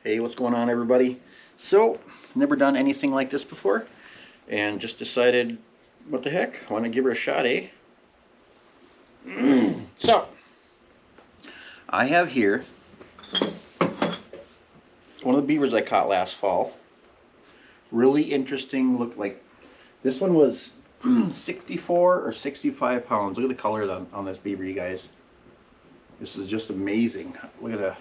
Hey, what's going on, everybody? So, never done anything like this before, and just decided, what the heck, I want to give her a shot, eh? So, I have here one of the beavers I caught last fall. Really interesting, looked like, this one was 64 or 65 pounds. Look at the color on this beaver, you guys. This is just amazing. Look at the,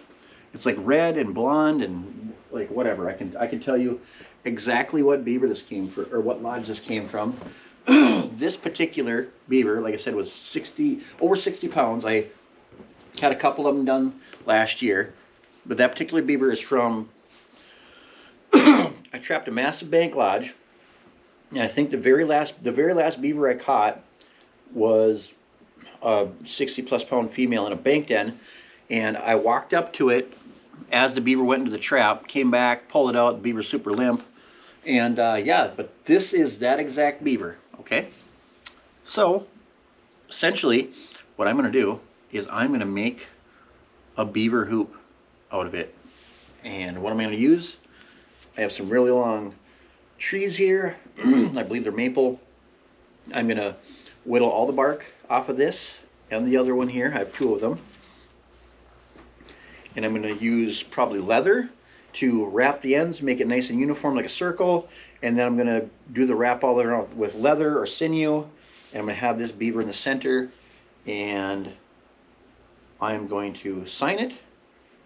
it's like red and blonde and like whatever. I can tell you exactly what beaver this came from, or what lodge this came from. This particular beaver, like I said, was over 60 pounds. I had a couple of them done last year, but that particular beaver is from, I trapped a massive bank lodge, and I think the very last beaver I caught was a 60 plus pound female in a bank den, and I walked up to it as the beaver went into the trap, came back, pulled it out. The beaver's super limp, and yeah, but this is that exact beaver. Okay, so essentially what I'm going to do is I'm going to make a beaver hoop out of it. And what I'm going to use, I have some really long trees here. I believe they're maple. I'm going to whittle all the bark off of this and the other one here. I have two of them. And I'm going to use probably leather to wrap the ends, make it nice and uniform like a circle. And then I'm going to do the wrap all around with leather or sinew. And I'm going to have this beaver in the center. And I'm going to sign it.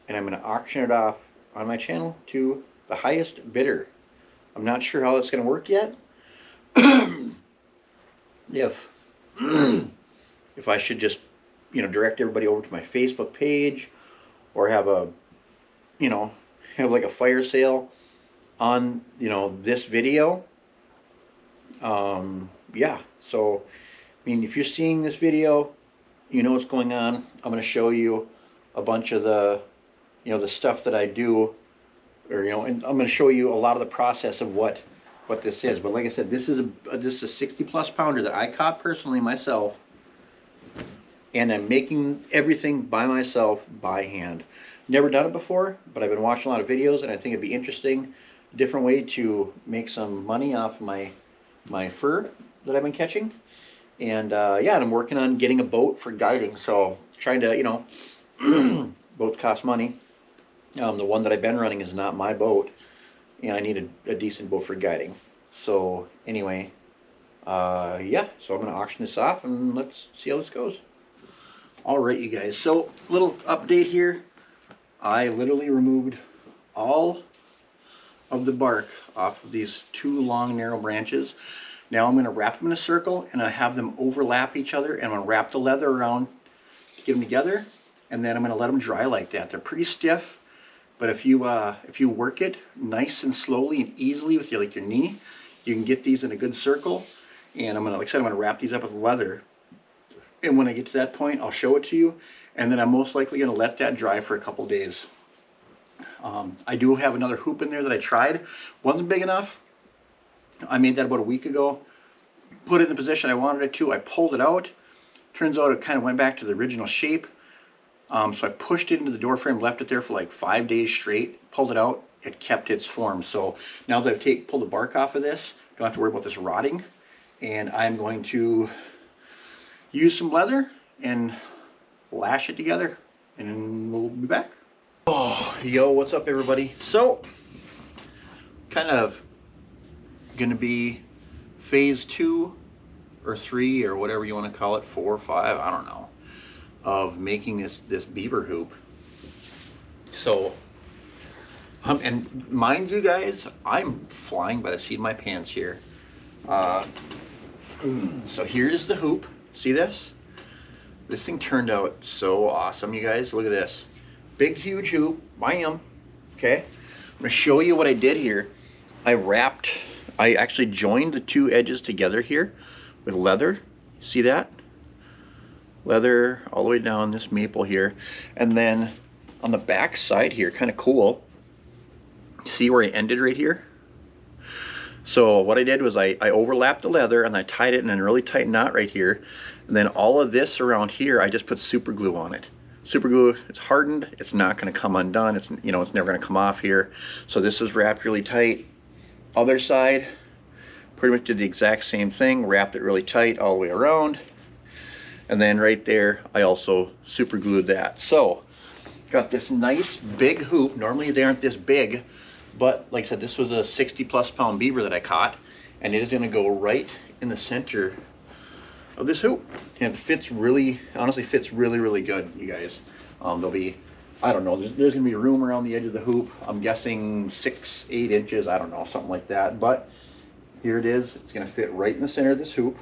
And I'm going to auction it off on my channel to the highest bidder. I'm not sure how that's going to work yet. If I should just, direct everybody over to my Facebook page, or have a, have like a fire sale on, this video. Yeah, so, I mean, if you're seeing this video, you know what's going on. I'm going to show you a bunch of the, the stuff that I do, or, and I'm going to show you a lot of the process of what this is. But like I said, this is a 60 plus pounder that I caught personally myself, and I'm making everything by myself by hand. Never done it before, but I've been watching a lot of videos, and I think it'd be interesting, a different way to make some money off my fur that I've been catching. And yeah, and I'm working on getting a boat for guiding, so trying to, boats cost money. The one that I've been running is not my boat, and I need a decent boat for guiding. So anyway, yeah, so I'm going to auction this off, and let's see how this goes. All right, you guys, so little update here. I literally removed all of the bark off of these two long narrow branches. Now I'm going to wrap them in a circle, and I have them overlap each other, and I'm going to wrap the leather around to get them together, and then I'm going to let them dry like that. They're pretty stiff, but if you work it nice and slowly and easily with your knee, you can get these in a good circle. And I'm going to, like I said, I'm going to wrap these up with leather, and when I get to that point, I'll show it to you, and then I'm most likely going to let that dry for a couple days. I do have another hoop in there that I tried. Wasn't big enough. I made that about a week ago. Put it in the position I wanted it to. I pulled it out. Turns out it kind of went back to the original shape. So I pushed it into the door frame, left it there for like 5 days straight. Pulled it out. It kept its form. So now that I've pulled the bark off of this, don't have to worry about this rotting. And I'm going to use some leather and lash it together, and we'll be back. Oh, yo, what's up, everybody? So, kind of gonna be phase 2 or 3 or whatever you want to call it, 4 or 5, I don't know, of making this beaver hoop. So, and mind you guys, I'm flying by the seat of my pants here. So here's the hoop. See this? This thing turned out so awesome, you guys. Look at this. Big, huge hoop. Bam. Okay. I'm going to show you what I did here. I actually joined the two edges together here with leather. See that? Leather all the way down this maple here. And then on the back side here, kind of cool. See where I ended right here? So what I did was I overlapped the leather, and I tied it in a really tight knot right here. And then all of this around here, I just put super glue on it. super glue, it's hardened, it's not going to come undone, it's, you know, it's never going to come off here. So this is wrapped really tight. Other side, pretty much did the exact same thing, wrapped it really tight all the way around. And then right there, I also super glued that. So, got this nice big hoop. Normally they aren't this big, but like I said, this was a 60+ pound beaver that I caught, and it is gonna go right in the center of this hoop. And it fits really, honestly fits really, really good, you guys. There'll be, I don't know, there's gonna be room around the edge of the hoop. I'm guessing 6-8 inches, I don't know, something like that. But here it is, it's gonna fit right in the center of this hoop.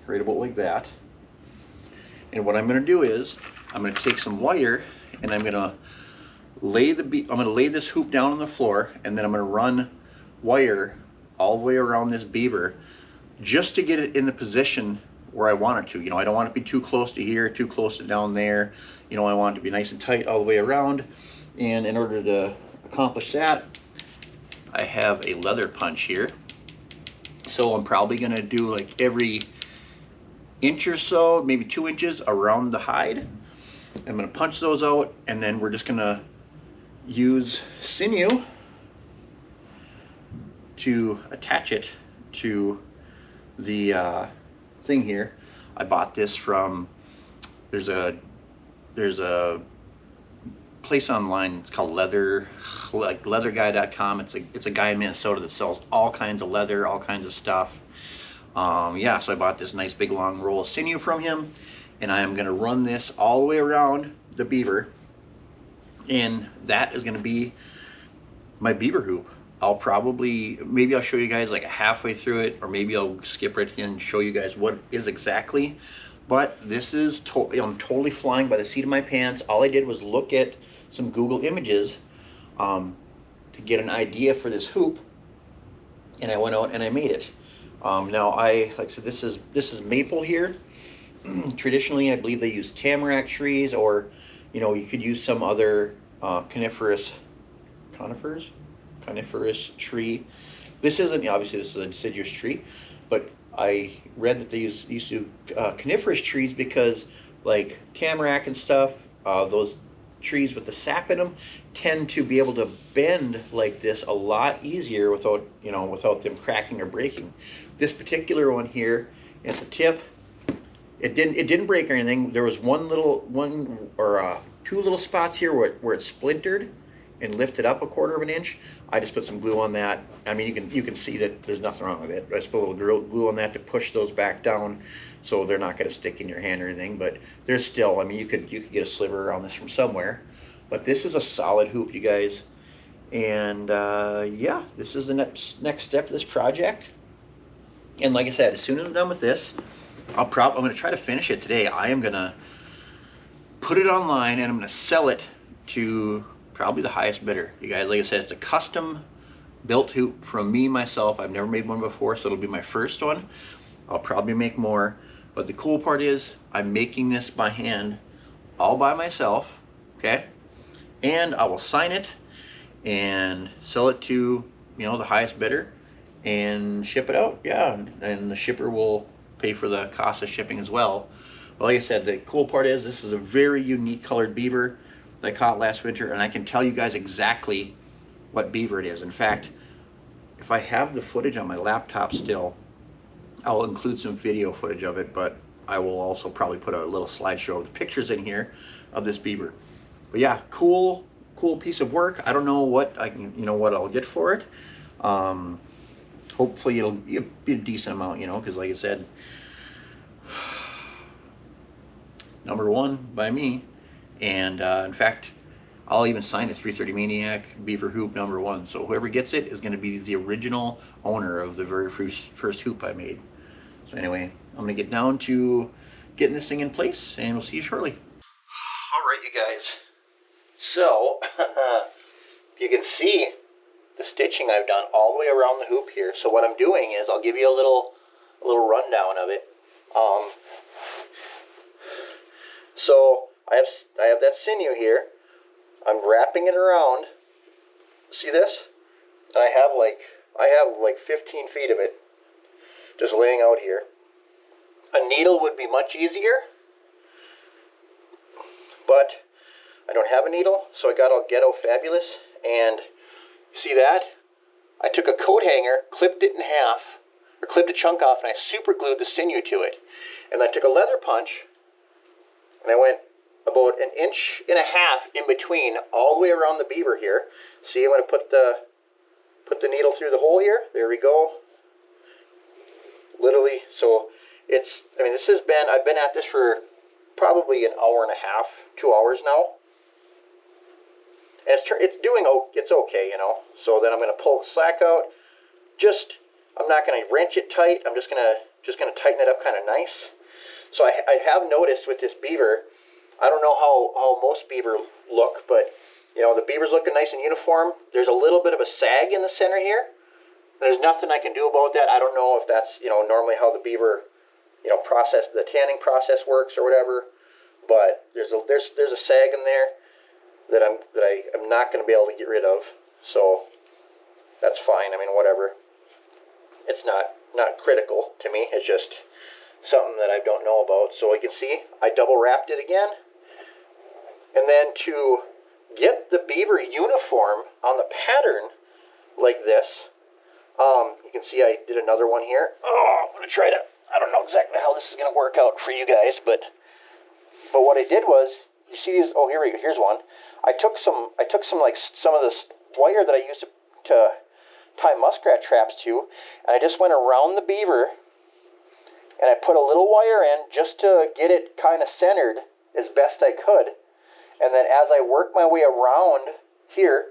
Right about like that. And what I'm going to do is I'm going to take some wire and I'm going to lay this hoop down on the floor, and then I'm going to run wire all the way around this beaver just to get it in the position where I want it to. You know, I don't want it to be too close to here, too close to down there. You know, I want it to be nice and tight all the way around. And in order to accomplish that, I have a leather punch here. So I'm probably going to do like every inch or so, maybe 2 inches around the hide. I'm going to punch those out, and then we're just going to use sinew to attach it to the thing here. I bought this from, there's a place online, it's called leatherguy.com. It's a guy in Minnesota that sells all kinds of leather, all kinds of stuff. Yeah, so I bought this nice big long roll of sinew from him, and I am going to run this all the way around the beaver, and that is going to be my beaver hoop. Maybe I'll show you guys like halfway through it, or maybe I'll skip right to the end and show you guys what it is exactly. But this is, I'm totally flying by the seat of my pants. All I did was look at some Google images to get an idea for this hoop, and I went out and I made it. Now, like I said, this is maple here. Traditionally, I believe they use tamarack trees, or, you know, you could use some other coniferous tree. This isn't, obviously this is a deciduous tree, but I read that they used to coniferous trees because, like tamarack and stuff, those trees with the sap in them tend to be able to bend like this a lot easier without them cracking or breaking. This particular one here at the tip, it didn't break or anything. There was two little spots here where it splintered and lifted up 1/4 of an inch. I just put some glue on that. I mean, you can see that there's nothing wrong with it. I just put a little glue on that to push those back down so they're not going to stick in your hand or anything. But there's still, I mean, you could get a sliver around this from somewhere. But this is a solid hoop, you guys. And yeah, this is the next step of this project. And like I said, as soon as I'm done with this, I'm going to try to finish it today. I am going to put it online, and I'm going to sell it to probably the highest bidder. You guys, like I said, it's a custom built hoop from me myself. I've never made one before, so it'll be my first one. I'll probably make more, but the cool part is I'm making this by hand all by myself, okay? And I will sign it and sell it to, you know, the highest bidder and ship it out. Yeah, and the shipper will pay for the cost of shipping as well. But like I said, the cool part is this is a very unique colored beaver that I caught last winter, and I can tell you guys exactly what beaver it is. In fact, if I have the footage on my laptop still, I'll include some video footage of it, but I will also probably put a little slideshow of the pictures in here of this beaver. But yeah, cool piece of work. I don't know what what I'll get for it. Hopefully it'll be a decent amount, you know, because like I said, #1 by me. And in fact, I'll even sign the 330 Maniac Beaver Hoop #1. So whoever gets it is going to be the original owner of the very first hoop I made. So anyway, I'm going to get down to getting this thing in place, and we'll see you shortly. All right, you guys. So you can see the stitching I've done all the way around the hoop here. So what I'm doing is I'll give you a little rundown of it. So I have that sinew here. I'm wrapping it around. See this? And I have like 15 feet of it just laying out here. A needle would be much easier, but I don't have a needle, so I got all ghetto fabulous. And see that? I took a coat hanger, clipped it in half, or clipped a chunk off, and I super glued the sinew to it. And I took a leather punch, and I went about 1.5 inches in between, all the way around the beaver here. See, I'm going to put the needle through the hole here. There we go. Literally, so it's, I mean, this has been, I've been at this for probably 1.5 hours, 2 hours now. And it's okay, you know. So then I'm going to pull the slack out. I'm not going to wrench it tight. I'm just going to tighten it up kind of nice. So I have noticed with this beaver, I don't know how most beaver look, but you know, the beaver's looking nice and uniform. There's a little bit of a sag in the center here. There's nothing I can do about that. I don't know if that's, you know, normally how the beaver, you know, the tanning process works or whatever. But there's a sag in there that I'm not going to be able to get rid of. So that's fine. I mean, whatever. It's not critical to me. It's just something that I don't know about. So you can see I double wrapped it again. And then to get the beaver uniform on the pattern like this, you can see I did another one here. Oh, I'm going to try to, I don't know exactly how this is going to work out for you guys, but what I did was, you see these, oh, here we go, here's one. I took some of this wire that I used to tie muskrat traps to, and I just went around the beaver, and I put a little wire in just to get it kind of centered as best I could. And then as I work my way around here,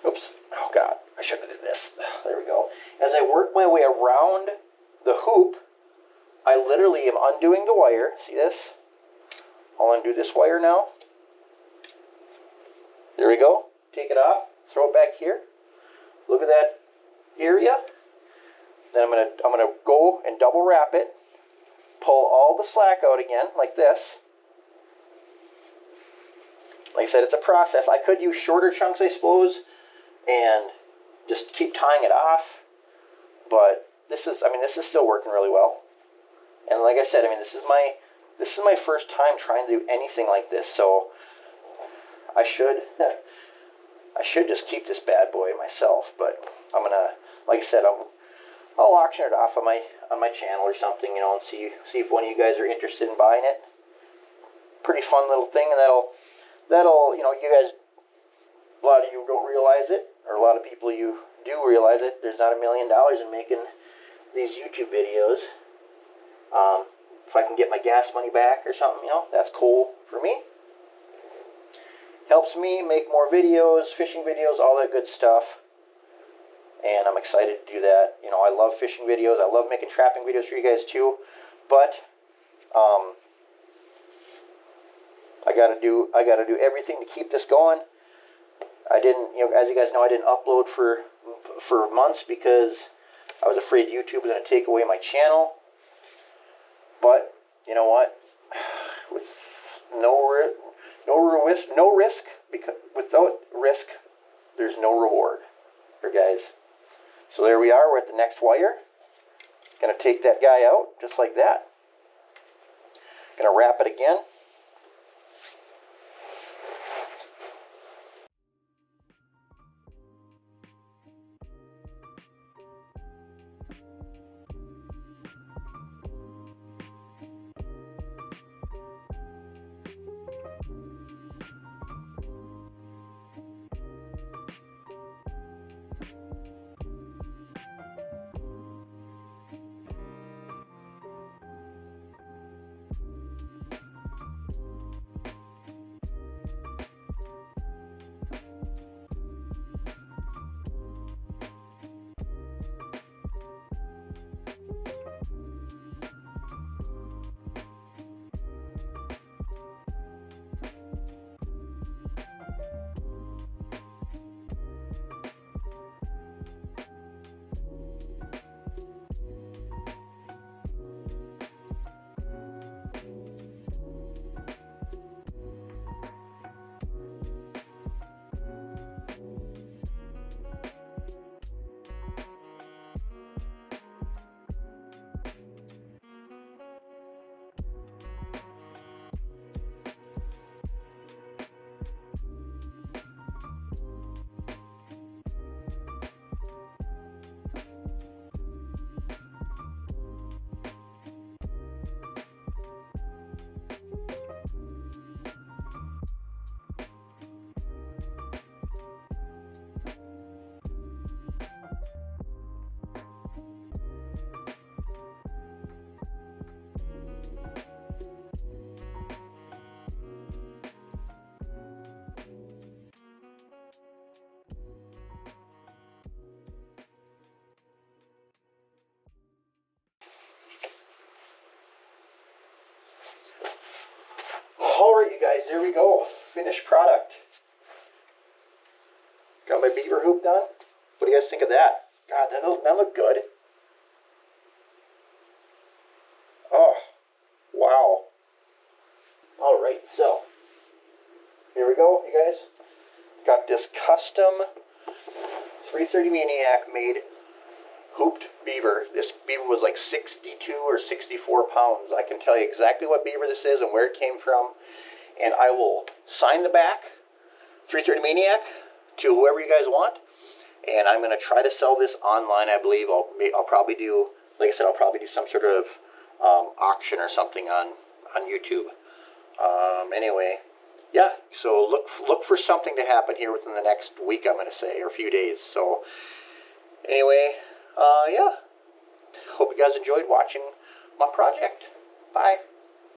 oops, oh God, I shouldn't have did this. There we go. As I work my way around the hoop, I literally am undoing the wire. See this? I'll undo this wire now. There we go. Take it off, throw it back here. Look at that area. Then I'm gonna go and double wrap it, pull all the slack out again, like this. Like I said, it's a process. I could use shorter chunks, I suppose, and just keep tying it off. But this is still working really well. And like I said, I mean, this is my first time trying to do anything like this, so I should just keep this bad boy myself. But I'm gonna, like I said, I'll auction it off on my channel or something, you know, and see if one of you guys are interested in buying it. Pretty fun little thing, and that'll, you know, you guys, a lot of you don't realize it, or a lot of people you do realize it. There's not $1 million in making these YouTube videos. If I can get my gas money back or something, you know, that's cool for me. Helps me make more videos, fishing videos, all that good stuff. And I'm excited to do that. You know, I love fishing videos. I love making trapping videos for you guys too. But I gotta do everything to keep this going. I didn't, you know, as you guys know, I didn't upload for months because I was afraid YouTube was gonna take away my channel. But you know what? With no risk, because without risk, there's no reward, here, guys. So there we are. We're at the next wire. Gonna take that guy out just like that. Gonna wrap it again. there we go. Finished product. Got my beaver hoop done. What do you guys think of that? God, that look good. Oh, wow. All right, so here we go, you guys. Got this custom 330 Maniac made hooped beaver. This beaver was like 62 or 64 pounds. I can tell you exactly what beaver this is and where it came from. And I will sign the back 330 Maniac to whoever you guys want. And I'm going to try to sell this online. I believe I'll probably do, like I said, I'll probably do some sort of auction or something on YouTube. Anyway, yeah, so look for something to happen here within the next week, I'm going to say, or a few days. So anyway, yeah, hope you guys enjoyed watching my project. Bye.